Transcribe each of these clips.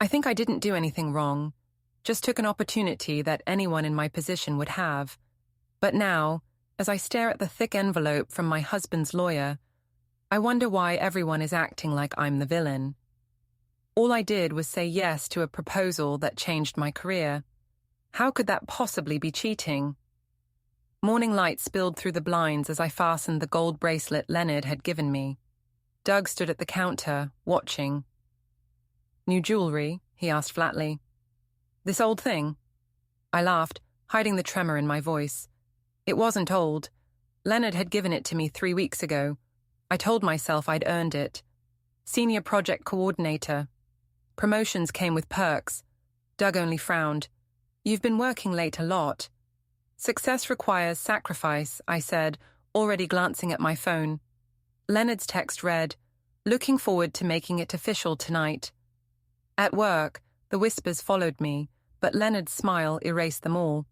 I think I didn't do anything wrong, just took an opportunity that anyone in my position would have. But now, as I stare at the thick envelope from my husband's lawyer, I wonder why everyone is acting like I'm the villain. All I did was say yes to a proposal that changed my career. How could that possibly be cheating? Morning light spilled through the blinds as I fastened the gold bracelet Leonard had given me. Doug stood at the counter, watching. "New jewelry?" he asked flatly. "This old thing?" I laughed, hiding the tremor in my voice. It wasn't old. Leonard had given it to me 3 weeks ago. I told myself I'd earned it. Senior project coordinator. Promotions came with perks. Doug only frowned. "You've been working late a lot." "Success requires sacrifice," I said, already glancing at my phone. Leonard's text read, "Looking forward to making it official tonight." At work, the whispers followed me, but Leonard's smile erased them all.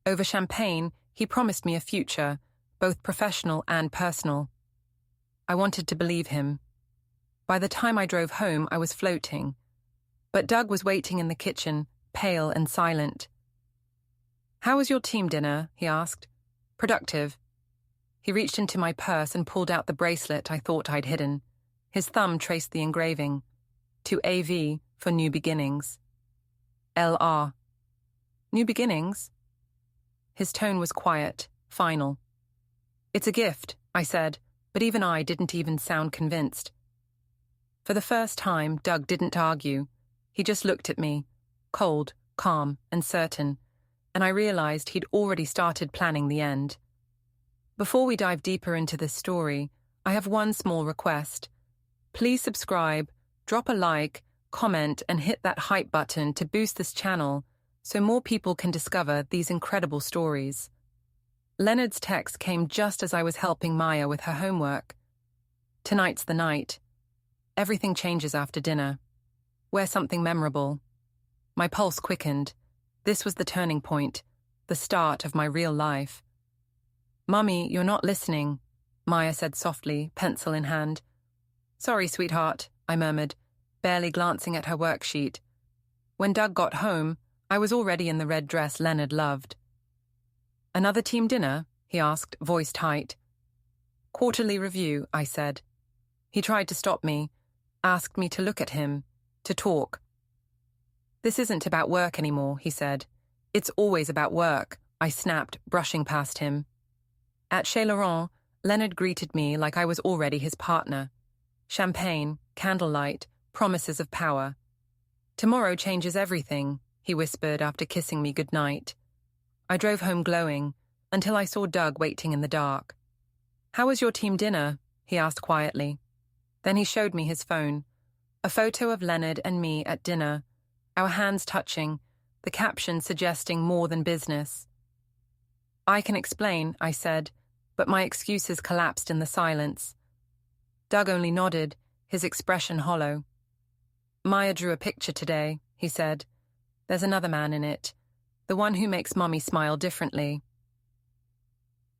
Over champagne, he promised me a future, both professional and personal. I wanted to believe him. By the time I drove home, I was floating. But Doug was waiting in the kitchen, pale and silent. "How was your team dinner?" he asked. "Productive." He reached into my purse and pulled out the bracelet I thought I'd hidden. His thumb traced the engraving. To AV for New Beginnings. LR. New Beginnings? His tone was quiet, final. "It's a gift," I said, but even I didn't even sound convinced. For the first time, Doug didn't argue. He just looked at me, cold, calm, and certain, and I realized he'd already started planning the end. Before we dive deeper into this story, I have one small request. Please subscribe, drop a like, comment, and hit that hype button to boost this channel so more people can discover these incredible stories. Leonard's text came just as I was helping Maya with her homework. "Tonight's the night. Everything changes after dinner. Wear something memorable." My pulse quickened. This was the turning point, the start of my real life. "Mummy, you're not listening," Maya said softly, pencil in hand. "Sorry, sweetheart," I murmured, barely glancing at her worksheet. When Doug got home, I was already in the red dress Leonard loved. "Another team dinner?" he asked, voice tight. "Quarterly review," I said. He tried to stop me, asked me to look at him, to talk. "This isn't about work anymore," he said. "It's always about work," I snapped, brushing past him. At Chez Laurent, Leonard greeted me like I was already his partner. Champagne, candlelight, promises of power. "Tomorrow changes everything," he whispered after kissing me goodnight. I drove home glowing, until I saw Doug waiting in the dark. "How was your team dinner?" he asked quietly. Then he showed me his phone. A photo of Leonard and me at dinner, our hands touching, the caption suggesting more than business. "I can explain," I said, but my excuses collapsed in the silence. Doug only nodded, his expression hollow. "Maya drew a picture today," he said. "There's another man in it, the one who makes Mummy smile differently."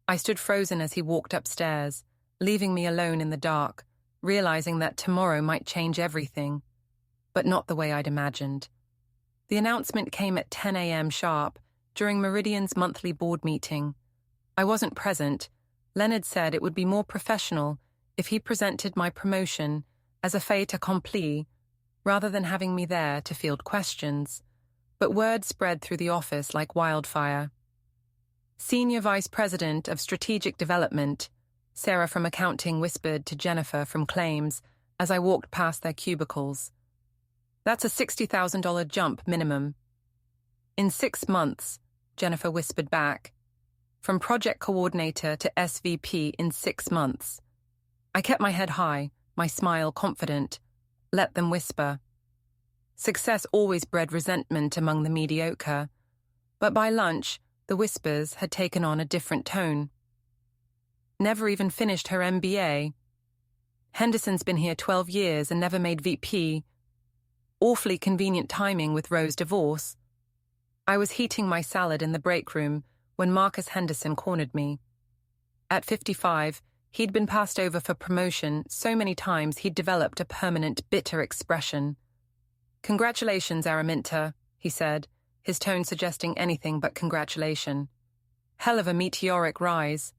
I stood frozen as he walked upstairs, leaving me alone in the dark, realizing that tomorrow might change everything, but not the way I'd imagined. The announcement came at 10 a.m. sharp, during Meridian's monthly board meeting. I wasn't present. Leonard said it would be more professional if he presented my promotion as a fait accompli, rather than having me there to field questions. But word spread through the office like wildfire. Senior Vice President of Strategic Development, Sarah from accounting whispered to Jennifer from claims as I walked past their cubicles. "That's a $60,000 jump minimum." "In 6 months," Jennifer whispered back. "From project coordinator to SVP in 6 months." I kept my head high, my smile confident. Let them whisper. Success always bred resentment among the mediocre, but by lunch, the whispers had taken on a different tone. "Never even finished her MBA. Henderson's been here 12 years and never made VP. Awfully convenient timing with Rose's divorce." I was heating my salad in the break room when Marcus Henderson cornered me. At 55, he'd been passed over for promotion so many times he'd developed a permanent bitter expression. Congratulations, Araminta, he said, his tone suggesting anything but congratulation. Hell of a meteoric rise.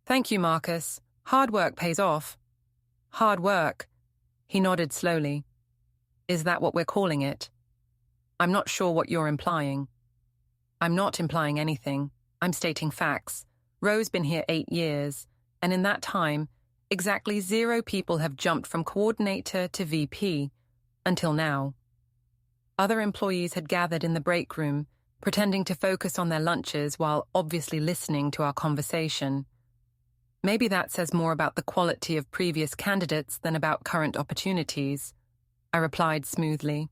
Thank you, Marcus. Hard work pays off. Hard work. He nodded slowly. Is that what we're calling it? I'm not sure what you're implying. I'm not implying anything. I'm stating facts. Ro's been here 8 years, and in that time, exactly 0 people have jumped from coordinator to VP, until now. Other employees had gathered in the break room, pretending to focus on their lunches while obviously listening to our conversation. Maybe that says more about the quality of previous candidates than about current opportunities, I replied smoothly.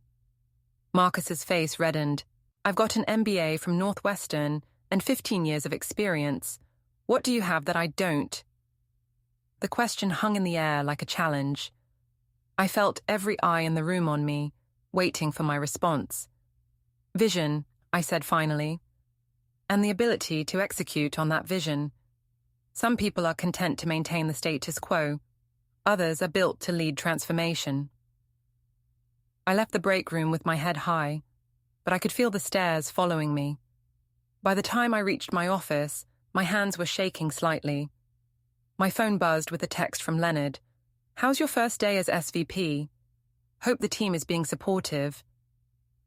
Marcus's face reddened. I've got an MBA from Northwestern and 15 years of experience. What do you have that I don't? The question hung in the air like a challenge. I felt every eye in the room on me, waiting for my response. Vision, I said finally, and the ability to execute on that vision. Some people are content to maintain the status quo. Others are built to lead transformation. I left the break room with my head high, but I could feel the stares following me. By the time I reached my office, my hands were shaking slightly. My phone buzzed with a text from Leonard. How's your first day as SVP? Hope the team is being supportive.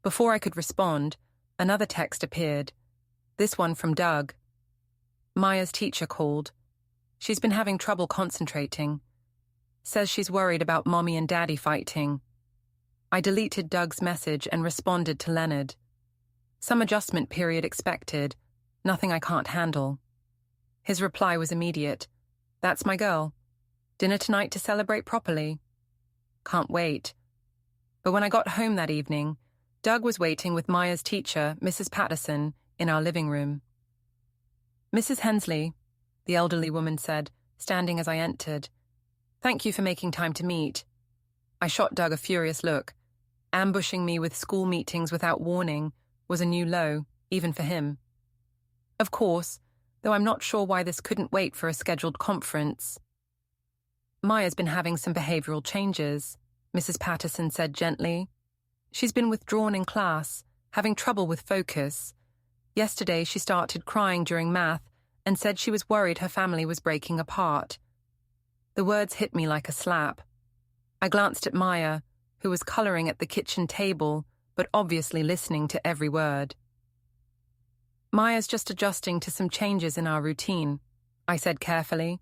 Before I could respond, another text appeared. This one from Doug. Maya's teacher called. She's been having trouble concentrating. Says she's worried about Mommy and Daddy fighting. I deleted Doug's message and responded to Leonard. Some adjustment period expected. Nothing I can't handle. His reply was immediate. That's my girl. Dinner tonight to celebrate properly. Can't wait. But when I got home that evening, Doug was waiting with Maya's teacher, Mrs. Patterson, in our living room. Mrs. Hensley, the elderly woman said, standing as I entered. Thank you for making time to meet. I shot Doug a furious look. Ambushing me with school meetings without warning was a new low, even for him. Of course, though I'm not sure why this couldn't wait for a scheduled conference. Maya's been having some behavioral changes, Mrs. Patterson said gently. She's been withdrawn in class, having trouble with focus. Yesterday she started crying during math and said she was worried her family was breaking apart. The words hit me like a slap. I glanced at Maya, who was coloring at the kitchen table, but obviously listening to every word. Maya's just adjusting to some changes in our routine, I said carefully.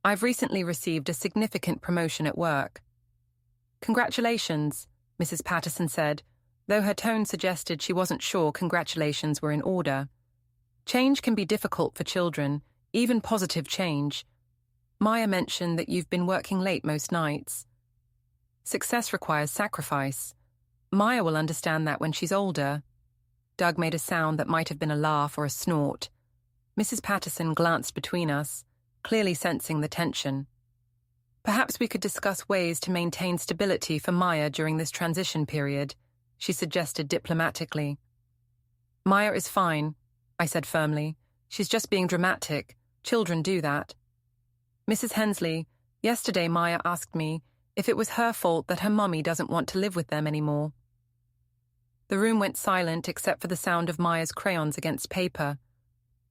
I've recently received a significant promotion at work. Congratulations, Mrs. Patterson said, though her tone suggested she wasn't sure congratulations were in order. Change can be difficult for children, even positive change. Maya mentioned that you've been working late most nights. Success requires sacrifice. Maya will understand that when she's older. Doug made a sound that might have been a laugh or a snort. Mrs. Patterson glanced between us, clearly sensing the tension. Perhaps we could discuss ways to maintain stability for Maya during this transition period, she suggested diplomatically. Maya is fine, I said firmly. She's just being dramatic. Children do that. Mrs. Hensley, yesterday Maya asked me if it was her fault that her mummy doesn't want to live with them anymore. The room went silent except for the sound of Maya's crayons against paper.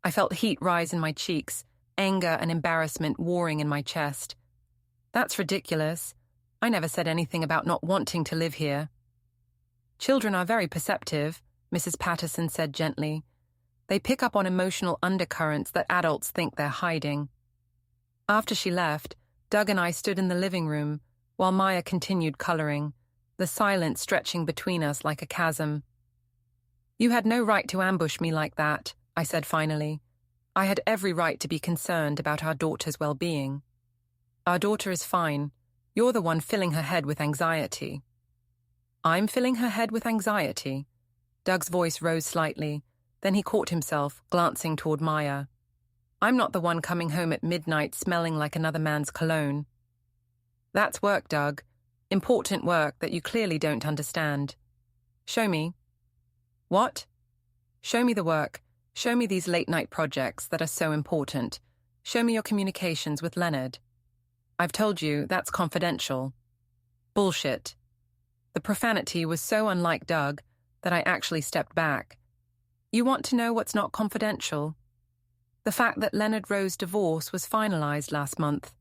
I felt heat rise in my cheeks, anger and embarrassment warring in my chest. That's ridiculous. I never said anything about not wanting to live here. Children are very perceptive, Mrs. Patterson said gently. They pick up on emotional undercurrents that adults think they're hiding. After she left, Doug and I stood in the living room, while Maya continued coloring, the silence stretching between us like a chasm. You had no right to ambush me like that, I said finally. I had every right to be concerned about our daughter's well-being. Our daughter is fine. You're the one filling her head with anxiety. I'm filling her head with anxiety. Doug's voice rose slightly. Then he caught himself, glancing toward Maya. I'm not the one coming home at midnight smelling like another man's cologne. That's work, Doug. Important work that you clearly don't understand. Show me. What? Show me the work. Show me these late-night projects that are so important. Show me your communications with Leonard. I've told you that's confidential. Bullshit. The profanity was so unlike Doug that I actually stepped back. You want to know what's not confidential? The fact that Leonard Rowe's divorce was finalized last month.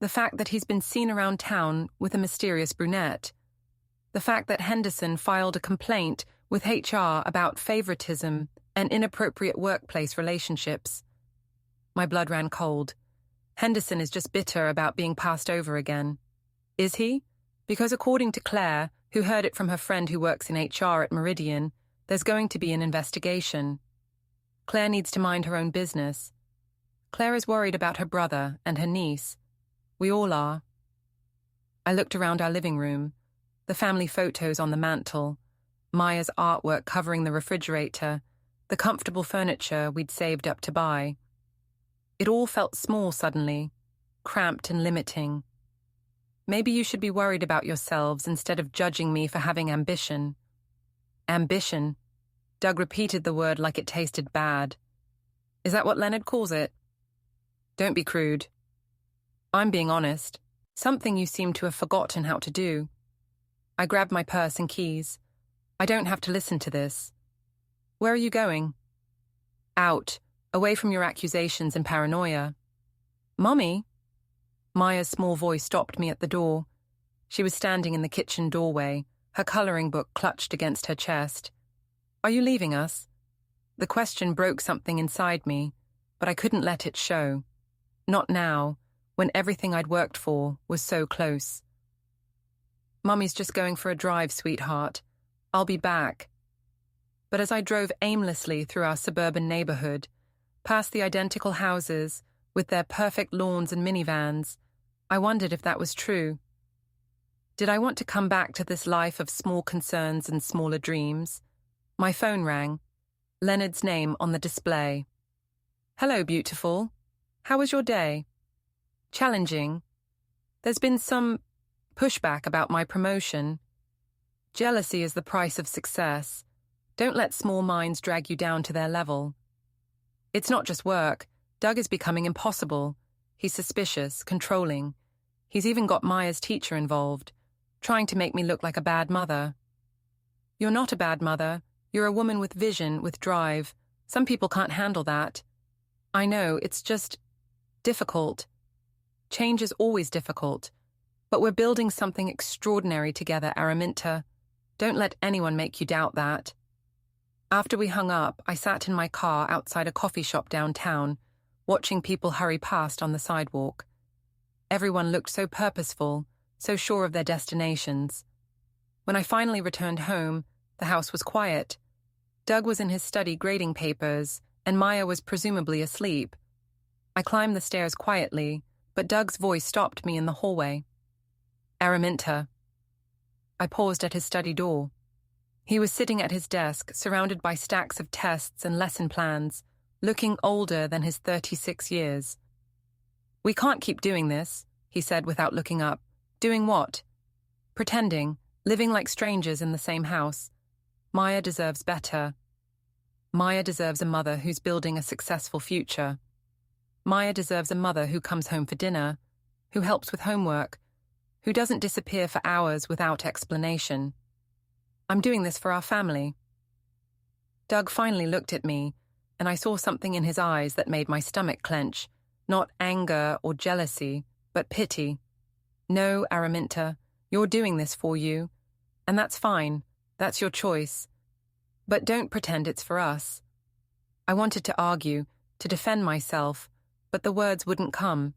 The fact that he's been seen around town with a mysterious brunette. The fact that Henderson filed a complaint with HR about favoritism and inappropriate workplace relationships. My blood ran cold. Henderson is just bitter about being passed over again. Is he? Because according to Claire, who heard it from her friend who works in HR at Meridian, there's going to be an investigation. Claire needs to mind her own business. Claire is worried about her brother and her niece. We all are. I looked around our living room, the family photos on the mantel, Maya's artwork covering the refrigerator, the comfortable furniture we'd saved up to buy. It all felt small suddenly, cramped and limiting. Maybe you should be worried about yourselves instead of judging me for having ambition. Ambition. Doug repeated the word like it tasted bad. Is that what Leonard calls it? Don't be crude. I'm being honest. Something you seem to have forgotten how to do. I grabbed my purse and keys. I don't have to listen to this. Where are you going? Out, away from your accusations and paranoia. Mummy? Maya's small voice stopped me at the door. She was standing in the kitchen doorway, her coloring book clutched against her chest. Are you leaving us? The question broke something inside me, but I couldn't let it show. Not now, when everything I'd worked for was so close. Mummy's just going for a drive, sweetheart. I'll be back. But as I drove aimlessly through our suburban neighborhood, past the identical houses with their perfect lawns and minivans, I wondered if that was true. Did I want to come back to this life of small concerns and smaller dreams? My phone rang. Leonard's name on the display. Hello, beautiful. How was your day? Challenging. There's been some pushback about my promotion. Jealousy is the price of success. Don't let small minds drag you down to their level. It's not just work. Doug is becoming impossible. He's suspicious, controlling. He's even got Maya's teacher involved, trying to make me look like a bad mother. You're not a bad mother. You're a woman with vision, with drive. Some people can't handle that. I know, it's just difficult. Change is always difficult. But we're building something extraordinary together, Araminta. Don't let anyone make you doubt that. After we hung up, I sat in my car outside a coffee shop downtown, watching people hurry past on the sidewalk. Everyone looked so purposeful, so sure of their destinations. When I finally returned home, the house was quiet. Doug was in his study grading papers, and Maya was presumably asleep. I climbed the stairs quietly, but Doug's voice stopped me in the hallway. Araminta. I paused at his study door. He was sitting at his desk, surrounded by stacks of tests and lesson plans, looking older than his 36 years. We can't keep doing this, he said without looking up. Doing what? Pretending, living like strangers in the same house. Maya deserves better. Maya deserves a mother who's building a successful future. Maya deserves a mother who comes home for dinner, who helps with homework, who doesn't disappear for hours without explanation. I'm doing this for our family. Doug finally looked at me, and I saw something in his eyes that made my stomach clench. Not anger or jealousy, but pity. No, Araminta, you're doing this for you. And that's fine. That's your choice. But don't pretend it's for us. I wanted to argue, to defend myself, but the words wouldn't come.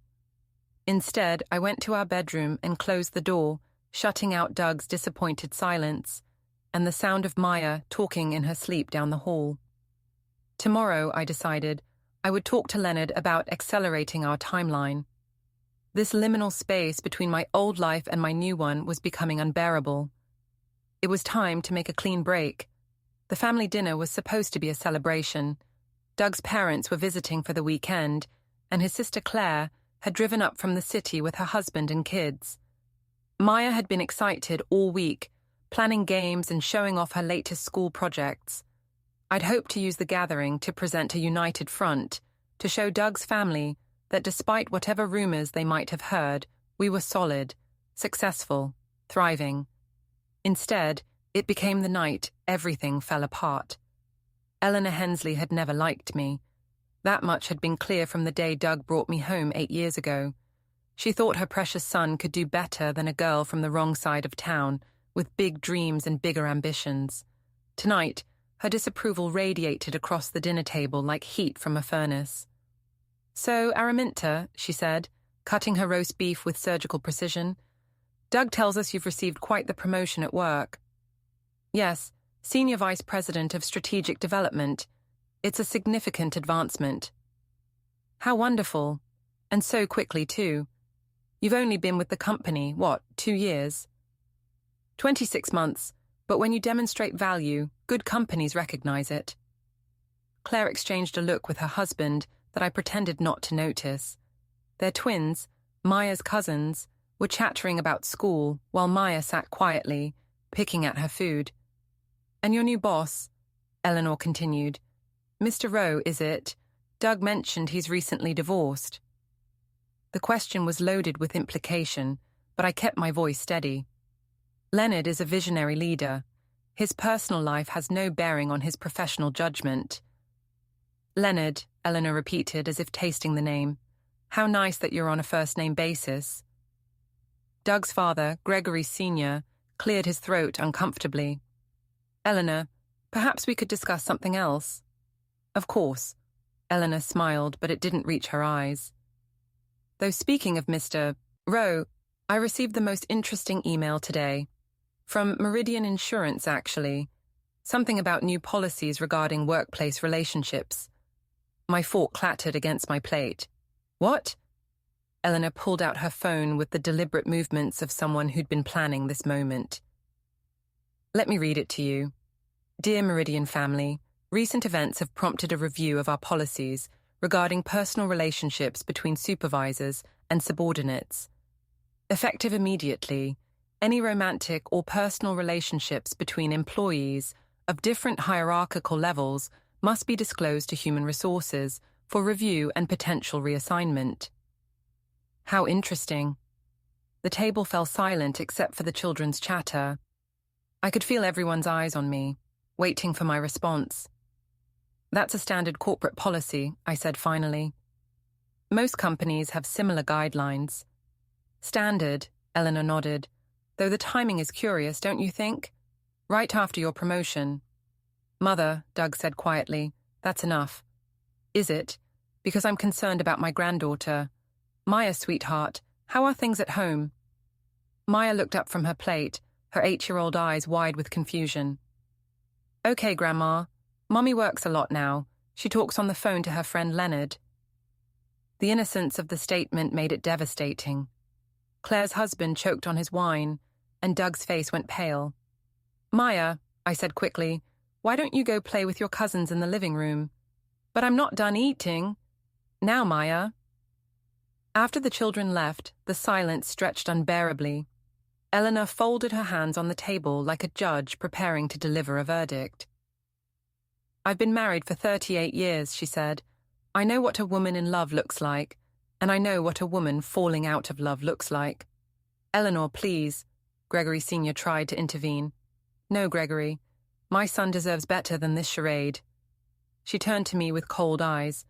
Instead, I went to our bedroom and closed the door, shutting out Doug's disappointed silence, and the sound of Maya talking in her sleep down the hall. Tomorrow, I decided, I would talk to Leonard about accelerating our timeline. This liminal space between my old life and my new one was becoming unbearable. It was time to make a clean break. The family dinner was supposed to be a celebration. Doug's parents were visiting for the weekend, and his sister Claire had driven up from the city with her husband and kids. Maya had been excited all week, planning games and showing off her latest school projects. I'd hoped to use the gathering to present a united front, to show Doug's family that despite whatever rumors they might have heard, we were solid, successful, thriving. Instead, it became the night everything fell apart. Eleanor Hensley had never liked me. That much had been clear from the day Doug brought me home 8 years ago. She thought her precious son could do better than a girl from the wrong side of town, with big dreams and bigger ambitions. Tonight, her disapproval radiated across the dinner table like heat from a furnace. "So, Araminta," she said, cutting her roast beef with surgical precision, "Doug tells us you've received quite the promotion at work." "Yes, Senior Vice President of Strategic Development. It's a significant advancement." "How wonderful. And so quickly, too. You've only been with the company, 2 years?" 26 months, but when you demonstrate value, good companies recognize it. Claire exchanged a look with her husband that I pretended not to notice. Their twins, Maya's cousins, were chattering about school while Maya sat quietly, picking at her food. "And your new boss?" Eleanor continued. "Mr. Rowe, is it? Doug mentioned he's recently divorced." The question was loaded with implication, but I kept my voice steady. "Leonard is a visionary leader. His personal life has no bearing on his professional judgment." "Leonard," Eleanor repeated as if tasting the name. "How nice that you're on a first-name basis." Doug's father, Gregory Sr., cleared his throat uncomfortably. "Eleanor, perhaps we could discuss something else." "Of course." Eleanor smiled, but it didn't reach her eyes. "Though speaking of Mr. Rowe, I received the most interesting email today. From Meridian Insurance, actually. Something about new policies regarding workplace relationships." My fork clattered against my plate. "What?" Eleanor pulled out her phone with the deliberate movements of someone who'd been planning this moment. "Let me read it to you. Dear Meridian family, recent events have prompted a review of our policies regarding personal relationships between supervisors and subordinates. Effective immediately, any romantic or personal relationships between employees of different hierarchical levels must be disclosed to Human Resources for review and potential reassignment." How interesting. The table fell silent except for the children's chatter. I could feel everyone's eyes on me, waiting for my response. "That's a standard corporate policy," I said finally. "Most companies have similar guidelines." "Standard," Eleanor nodded, "though the timing is curious, don't you think? Right after your promotion." "Mother," Doug said quietly, "that's enough." "Is it? Because I'm concerned about my granddaughter. Maya, sweetheart, how are things at home?" Maya looked up from her plate, her 8-year-old eyes wide with confusion. "Okay, Grandma. Mommy works a lot now. She talks on the phone to her friend Leonard." The innocence of the statement made it devastating. Claire's husband choked on his wine, and Doug's face went pale. "Maya," I said quickly, "why don't you go play with your cousins in the living room?" "But I'm not done eating." "Now, Maya." After the children left, the silence stretched unbearably. Eleanor folded her hands on the table like a judge preparing to deliver a verdict. "I've been married for 38 years, she said. "I know what a woman in love looks like, and I know what a woman falling out of love looks like." "Eleanor, please," Gregory Sr. tried to intervene. "No, Gregory. My son deserves better than this charade." She turned to me with cold eyes.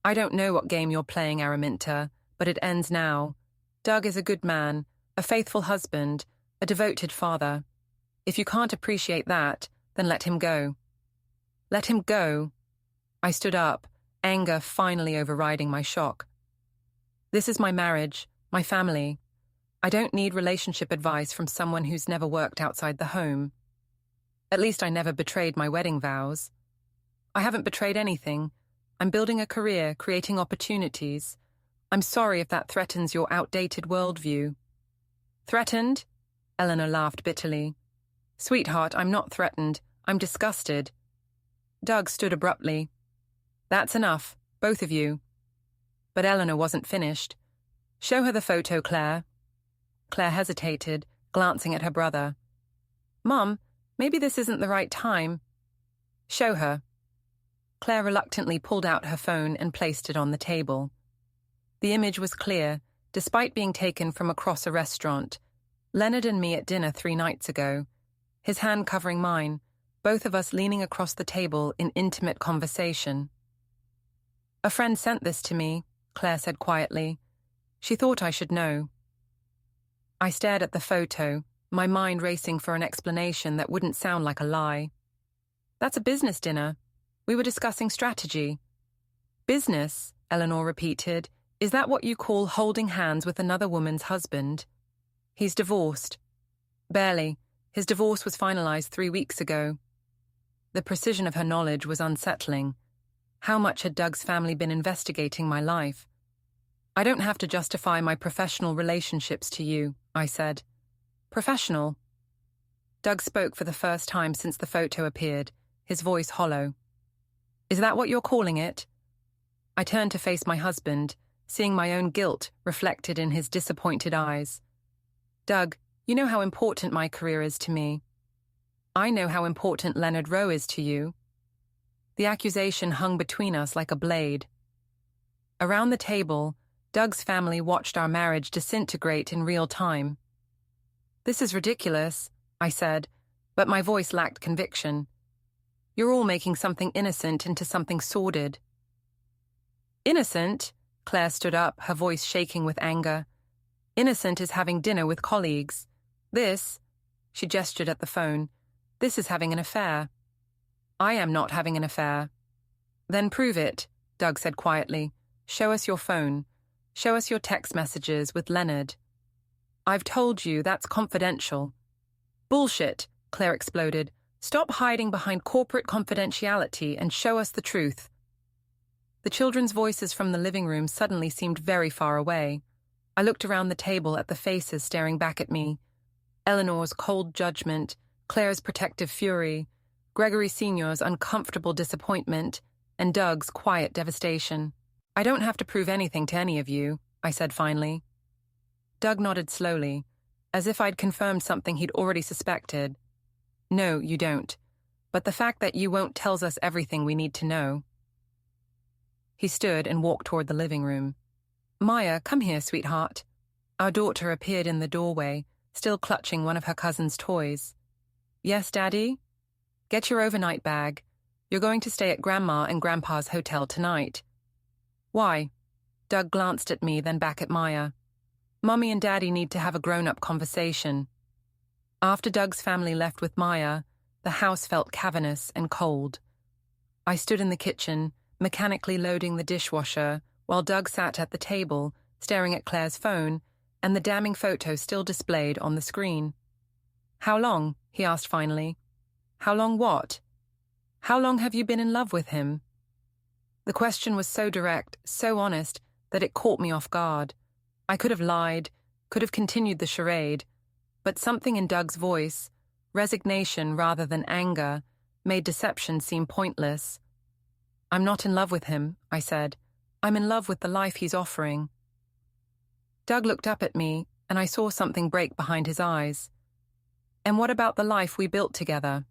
"I don't know what game you're playing, Araminta, but it ends now. Doug is a good man, a faithful husband, a devoted father. If you can't appreciate that, then let him go." "Let him go?" I stood up, anger finally overriding my shock. "This is my marriage, my family. I don't need relationship advice from someone who's never worked outside the home. At least I never betrayed my wedding vows. I haven't betrayed anything. I'm building a career, creating opportunities. I'm sorry if that threatens your outdated worldview." "Threatened?" Eleanor laughed bitterly. "Sweetheart, I'm not threatened. I'm disgusted." Doug stood abruptly. "That's enough, both of you." But Eleanor wasn't finished. "Show her the photo, Claire." Claire hesitated, glancing at her brother. "Mom, maybe this isn't the right time." "Show her." Claire reluctantly pulled out her phone and placed it on the table. The image was clear, despite being taken from across a restaurant. Leonard and me at dinner 3 nights ago. his hand covering mine, both of us leaning across the table in intimate conversation. "A friend sent this to me," Claire said quietly. "She thought I should know." I stared at the photo, my mind racing for an explanation that wouldn't sound like a lie. "That's a business dinner. We were discussing strategy." "Business," Eleanor repeated. "Is that what you call holding hands with another woman's husband?" "He's divorced." "Barely. His divorce was finalized 3 weeks ago." The precision of her knowledge was unsettling. How much had Doug's family been investigating my life? "I don't have to justify my professional relationships to you," I said. "Professional?" Doug spoke for the first time since the photo appeared, his voice hollow. "Is that what you're calling it?" I turned to face my husband, seeing my own guilt reflected in his disappointed eyes. "Doug, you know how important my career is to me. I know how important Leonard Rowe is to you." The accusation hung between us like a blade. Around the table, Doug's family watched our marriage disintegrate in real time. "This is ridiculous," I said, but my voice lacked conviction. "You're all making something innocent into something sordid." "Innocent?" Claire stood up, her voice shaking with anger. "Innocent is having dinner with colleagues. This," she gestured at the phone, "this is having an affair." "I am not having an affair." "Then prove it," Doug said quietly. "Show us your phone. Show us your text messages with Leonard." "I've told you that's confidential." "Bullshit," Claire exploded. "Stop hiding behind corporate confidentiality and show us the truth." The children's voices from the living room suddenly seemed very far away. I looked around the table at the faces staring back at me. Eleanor's cold judgment, Claire's protective fury, Gregory Sr.'s uncomfortable disappointment, and Doug's quiet devastation. "I don't have to prove anything to any of you," I said finally. Doug nodded slowly, as if I'd confirmed something he'd already suspected. "No, you don't. But the fact that you won't tells us everything we need to know." He stood and walked toward the living room. "Maya, come here, sweetheart." Our daughter appeared in the doorway, still clutching one of her cousin's toys. "Yes, Daddy?" "Get your overnight bag. You're going to stay at Grandma and Grandpa's hotel tonight." "Why?" Doug glanced at me, then back at Maya. "Mommy and Daddy need to have a grown-up conversation." After Doug's family left with Maya, the house felt cavernous and cold. I stood in the kitchen, mechanically loading the dishwasher, while Doug sat at the table, staring at Claire's phone, and the damning photo still displayed on the screen. "How long?" he asked finally. "How long what?" "How long have you been in love with him?" The question was so direct, so honest, that it caught me off guard. I could have lied, could have continued the charade, but something in Doug's voice, resignation rather than anger, made deception seem pointless. "I'm not in love with him," I said. "I'm in love with the life he's offering." Doug looked up at me, and I saw something break behind his eyes. "And what about the life we built together?"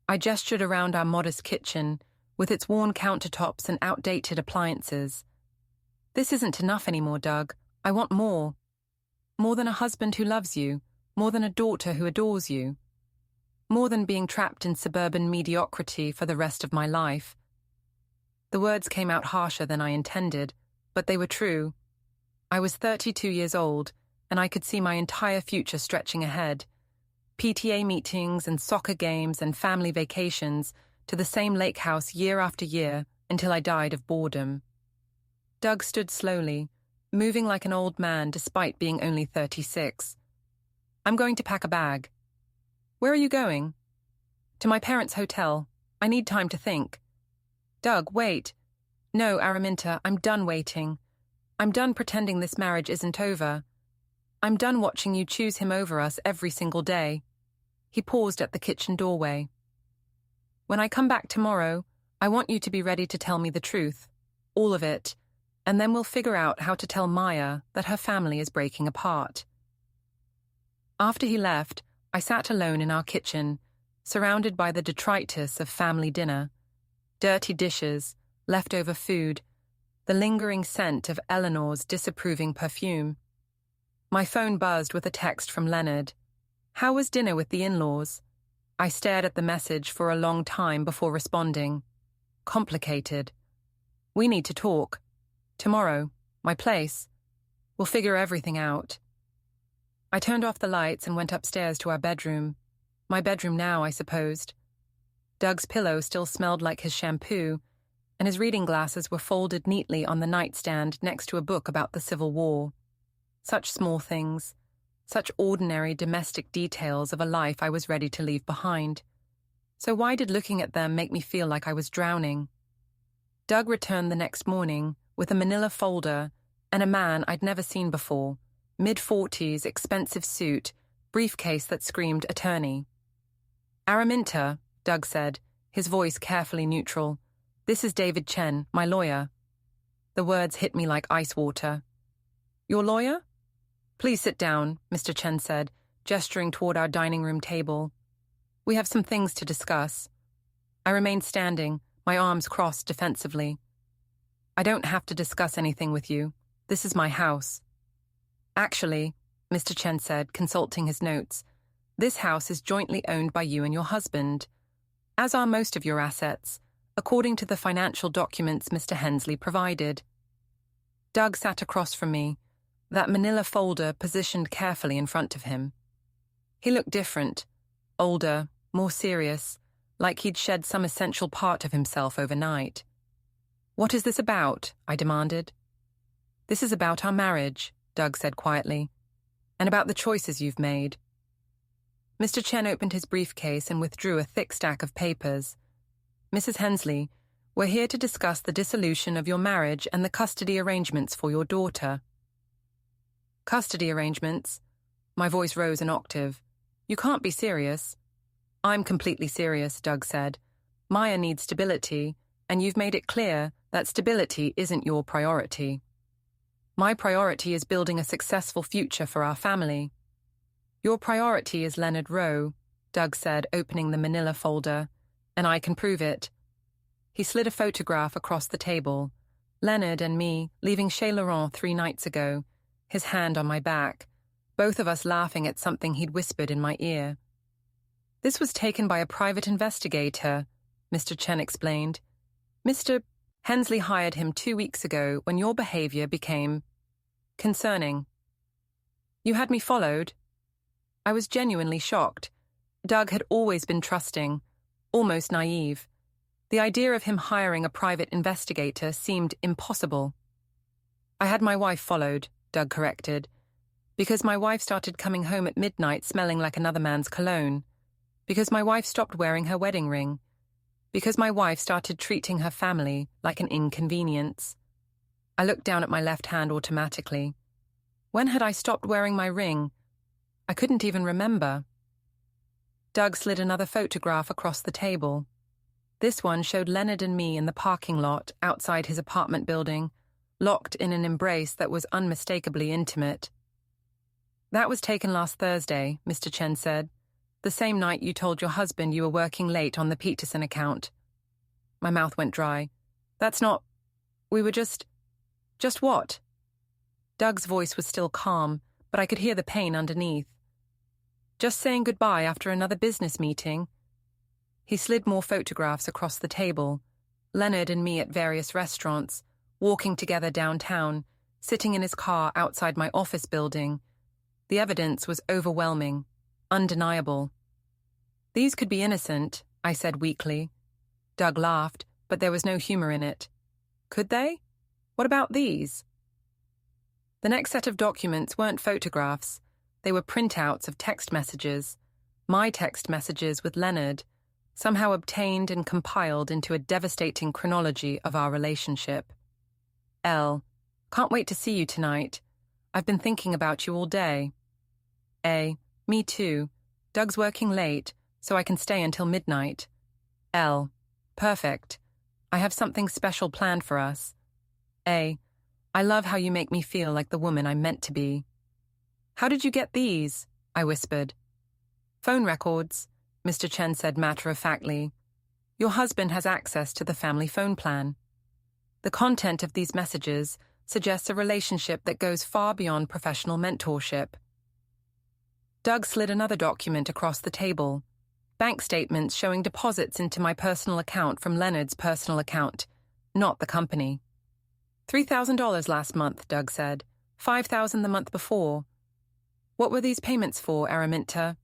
I gestured around our modest kitchen, with its worn countertops and outdated appliances. "This isn't enough anymore, Doug. I want more. More than a husband who loves you, more than a daughter who adores you. More than being trapped in suburban mediocrity for the rest of my life." The words came out harsher than I intended, but they were true. I was 32 years old, and I could see my entire future stretching ahead. PTA meetings and soccer games and family vacations to the same lake house year after year until I died of boredom. Doug stood slowly, moving like an old man despite being only 36. "I'm going to pack a bag." "Where are you going?" "To my parents' hotel. I need time to think." "Doug, wait." "No, Araminta, I'm done waiting. I'm done pretending this marriage isn't over. I'm done watching you choose him over us every single day." He paused at the kitchen doorway. "When I come back tomorrow, I want you to be ready to tell me the truth. All of it. And then we'll figure out how to tell Maya that her family is breaking apart." After he left, I sat alone in our kitchen, surrounded by the detritus of family dinner. Dirty dishes, leftover food, the lingering scent of Eleanor's disapproving perfume. My phone buzzed with a text from Leonard. "How was dinner with the in-laws?" I stared at the message for a long time before responding. Complicated. We need to talk. Tomorrow. My place. We'll figure everything out. I turned off the lights and went upstairs to our bedroom. My bedroom now, I supposed. Doug's pillow still smelled like his shampoo, and his reading glasses were folded neatly on the nightstand next to a book about the Civil War. Such small things, such ordinary domestic details of a life I was ready to leave behind. So why did looking at them make me feel like I was drowning? Doug returned the next morning with a manila folder and a man I'd never seen before, mid-40s, expensive suit, briefcase that screamed attorney. Araminta, Doug said, his voice carefully neutral. This is David Chen, my lawyer. The words hit me like ice water. Your lawyer? Please sit down, Mr. Chen said, gesturing toward our dining room table. We have some things to discuss. I remained standing, my arms crossed defensively. I don't have to discuss anything with you. This is my house. Actually, Mr. Chen said, consulting his notes, this house is jointly owned by you and your husband, as are most of your assets, according to the financial documents Mr. Hensley provided. Doug sat across from me, that manila folder positioned carefully in front of him. He looked different, older, more serious, like he'd shed some essential part of himself overnight. What is this about? I demanded. This is about our marriage, Doug said quietly, and about the choices you've made. Mr. Chen opened his briefcase and withdrew a thick stack of papers. Mrs. Hensley, we're here to discuss the dissolution of your marriage and the custody arrangements for your daughter. Custody arrangements? My voice rose an octave. You can't be serious. I'm completely serious, Doug said. Maya needs stability, and you've made it clear that stability isn't your priority. My priority is building a successful future for our family. Your priority is Leonard Rowe, Doug said, opening the manila folder, and I can prove it. He slid a photograph across the table. Leonard and me leaving Chez Laurent 3 nights ago, his hand on my back, both of us laughing at something he'd whispered in my ear. This was taken by a private investigator, Mr. Chen explained. Mr. Hensley hired him 2 weeks ago when your behavior became concerning. You had me followed. I was genuinely shocked. Doug had always been trusting, almost naive. The idea of him hiring a private investigator seemed impossible. I had my wife followed, Doug corrected, because my wife started coming home at midnight smelling like another man's cologne, because my wife stopped wearing her wedding ring, because my wife started treating her family like an inconvenience. I looked down at my left hand automatically. When had I stopped wearing my ring? I couldn't even remember. Doug slid another photograph across the table. This one showed Leonard and me in the parking lot outside his apartment building, locked in an embrace that was unmistakably intimate. That was taken last Thursday, Mr. Chen said, the same night you told your husband you were working late on the Peterson account. My mouth went dry. That's not... We were just... Just what? Doug's voice was still calm, but I could hear the pain underneath. Just saying goodbye after another business meeting. He slid more photographs across the table. Leonard and me at various restaurants, walking together downtown, sitting in his car outside my office building. The evidence was overwhelming, undeniable. These could be innocent, I said weakly. Doug laughed, but there was no humor in it. Could they? What about these? The next set of documents weren't photographs. They were printouts of text messages, my text messages with Leonard, somehow obtained and compiled into a devastating chronology of our relationship. L. Can't wait to see you tonight. I've been thinking about you all day. A. Me too. Doug's working late, so I can stay until midnight. L. Perfect. I have something special planned for us. A. I love how you make me feel like the woman I'm meant to be. How did you get these? I whispered. Phone records, Mr. Chen said matter-of-factly. Your husband has access to the family phone plan. The content of these messages suggests a relationship that goes far beyond professional mentorship. Doug slid another document across the table. bank statements showing deposits into my personal account from Leonard's personal account, not the company. $3,000 last month, Doug said. $5,000 the month before. What were these payments for, Araminta?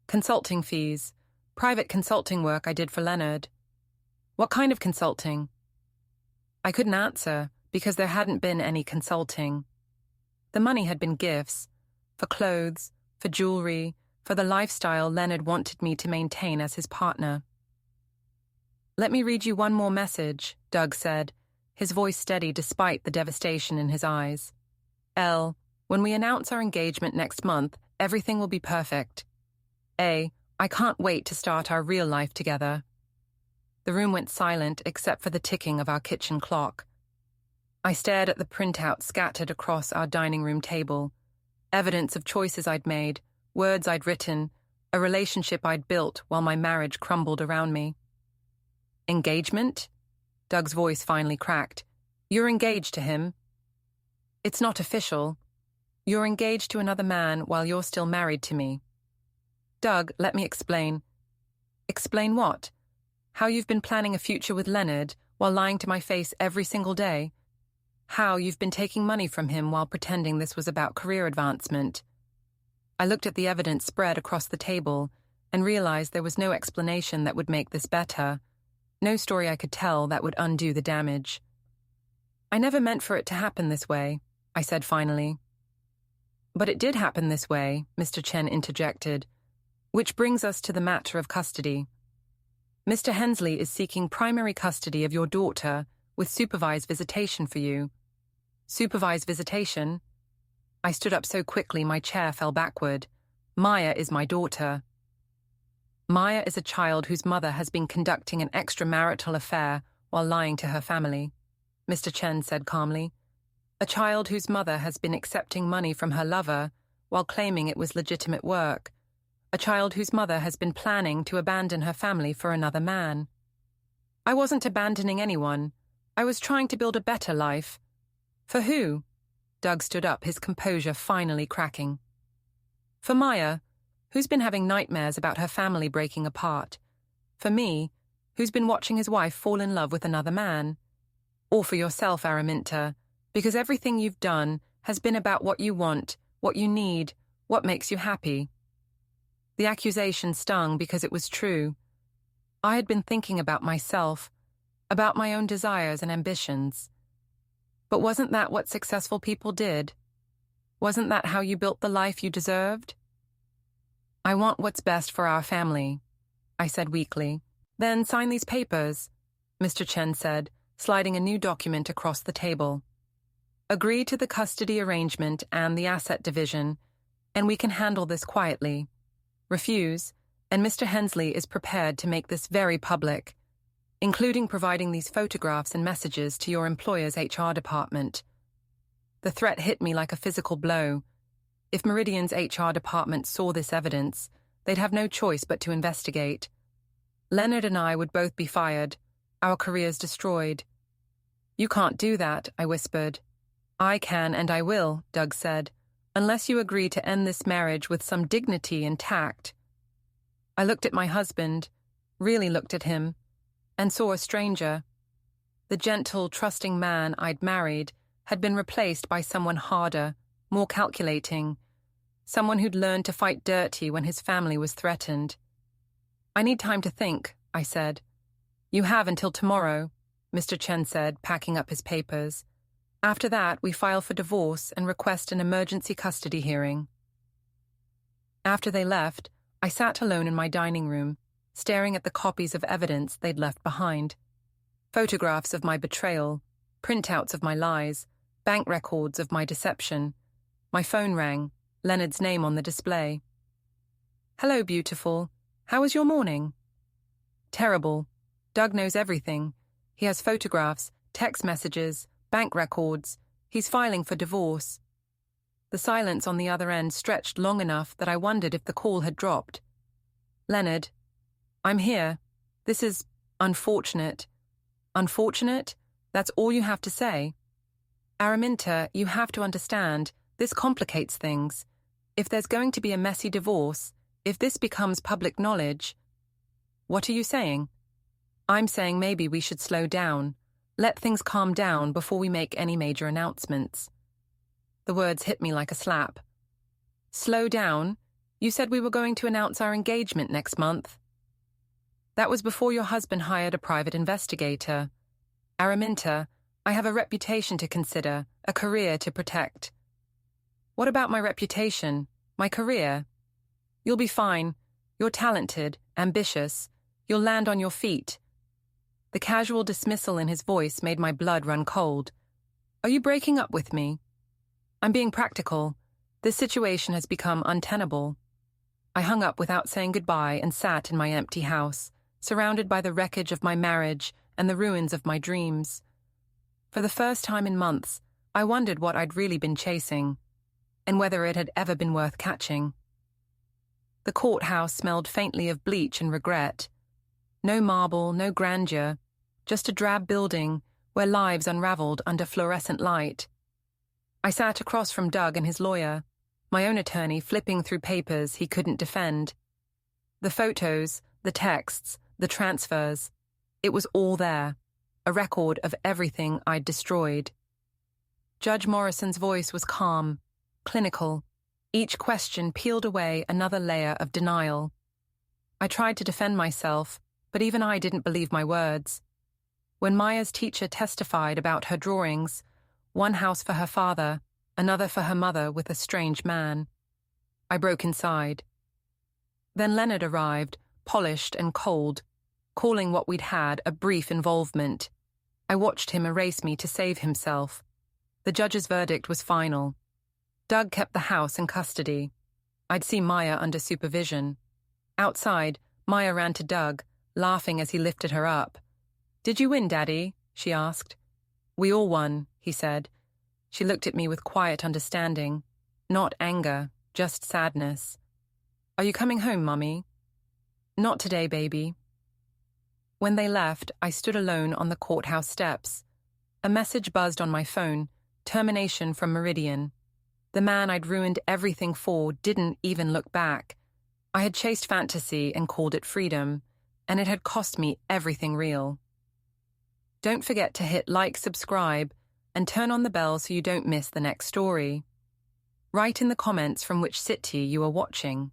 Consulting fees. Private consulting work I did for Leonard. What kind of consulting? I couldn't answer because there hadn't been any consulting. The money had been gifts, for clothes, for jewelry, for the lifestyle Leonard wanted me to maintain as his partner. Let me read you one more message, Doug said, his voice steady despite the devastation in his eyes. L, when we announce our engagement next month, everything will be perfect. A, I can't wait to start our real life together. The room went silent except for the ticking of our kitchen clock. I stared at the printout scattered across our dining room table, evidence of choices I'd made, words I'd written, a relationship I'd built while my marriage crumbled around me. Engagement? Doug's voice finally cracked. You're engaged to him. It's not official. You're engaged to another man while you're still married to me. Doug, let me explain. Explain what? How you've been planning a future with Leonard while lying to my face every single day? How you've been taking money from him while pretending this was about career advancement? I looked at the evidence spread across the table and realized there was no explanation that would make this better, no story I could tell that would undo the damage. I never meant for it to happen this way, I said finally. But it did happen this way, Mr. Chen interjected, which brings us to the matter of custody. Mr. Hensley is seeking primary custody of your daughter with supervised visitation for you. Supervised visitation? I stood up so quickly my chair fell backward. Maya is my daughter. Maya is a child whose mother has been conducting an extramarital affair while lying to her family, Mr. Chen said calmly. A child whose mother has been accepting money from her lover while claiming it was legitimate work. A child whose mother has been planning to abandon her family for another man. I wasn't abandoning anyone. I was trying to build a better life. For who? Doug stood up, his composure finally cracking. For Maya, who's been having nightmares about her family breaking apart. For me, who's been watching his wife fall in love with another man. Or for yourself, Araminta, because everything you've done has been about what you want, what you need, what makes you happy. The accusation stung because it was true. I had been thinking about myself, about my own desires and ambitions. But wasn't that what successful people did? Wasn't that how you built the life you deserved? I want what's best for our family, I said weakly. Then sign these papers, Mr. Chen said, sliding a new document across the table. Agree to the custody arrangement and the asset division, and we can handle this quietly. Refuse, and Mr. Hensley is prepared to make this very public, including providing these photographs and messages to your employer's HR department. The threat hit me like a physical blow. If Meridian's HR department saw this evidence, they'd have no choice but to investigate. Leonard and I would both be fired, our careers destroyed. You can't do that, I whispered. I can and I will, Doug said, unless you agree to end this marriage with some dignity and tact. I looked at my husband, really looked at him, and saw a stranger. The gentle, trusting man I'd married had been replaced by someone harder, more calculating, someone who'd learned to fight dirty when his family was threatened. I need time to think, I said. You have until tomorrow, Mr. Chen said, packing up his papers. After that, we file for divorce and request an emergency custody hearing. After they left, I sat alone in my dining room, staring at the copies of evidence they'd left behind. Photographs of my betrayal, printouts of my lies, bank records of my deception. My phone rang, Leonard's name on the display. Hello, beautiful. How was your morning? Terrible. Doug knows everything. He has photographs, text messages, bank records. He's filing for divorce. The silence on the other end stretched long enough that I wondered if the call had dropped. Leonard, I'm here. This is unfortunate. Unfortunate? That's all you have to say. Araminta, you have to understand, this complicates things. If there's going to be a messy divorce, if this becomes public knowledge, What are you saying? I'm saying maybe we should slow down. Let things calm down before we make any major announcements. The words hit me like a slap. Slow down? You said we were going to announce our engagement next month. That was before your husband hired a private investigator. Araminta, I have a reputation to consider, a career to protect. What about my reputation, my career? You'll be fine. You're talented, ambitious. You'll land on your feet. The casual dismissal in his voice made my blood run cold. Are you breaking up with me? I'm being practical. This situation has become untenable. I hung up without saying goodbye and sat in my empty house, surrounded by the wreckage of my marriage and the ruins of my dreams. For the first time in months, I wondered what I'd really been chasing, and whether it had ever been worth catching. The courthouse smelled faintly of bleach and regret. No marble, no grandeur, just a drab building where lives unraveled under fluorescent light. I sat across from Doug and his lawyer, my own attorney flipping through papers he couldn't defend. The photos, the texts, the transfers, it was all there, a record of everything I'd destroyed. Judge Morrison's voice was calm, clinical. Each question peeled away another layer of denial. I tried to defend myself, but even I didn't believe my words. When Maya's teacher testified about her drawings, one house for her father, another for her mother with a strange man, I broke inside. Then Leonard arrived, polished and cold, calling what we'd had a brief involvement. I watched him erase me to save himself. The judge's verdict was final. Doug kept the house in custody. I'd see Maya under supervision. Outside, Maya ran to Doug, laughing as he lifted her up. Did you win, Daddy? She asked. We all won, he said. She looked at me with quiet understanding. Not anger, just sadness. Are you coming home, Mummy? Not today, baby. When they left, I stood alone on the courthouse steps. A message buzzed on my phone, termination from Meridian. The man I'd ruined everything for didn't even look back. I had chased fantasy and called it freedom, and it had cost me everything real. Don't forget to hit like, subscribe, and turn on the bell so you don't miss the next story. Write in the comments from which city you are watching.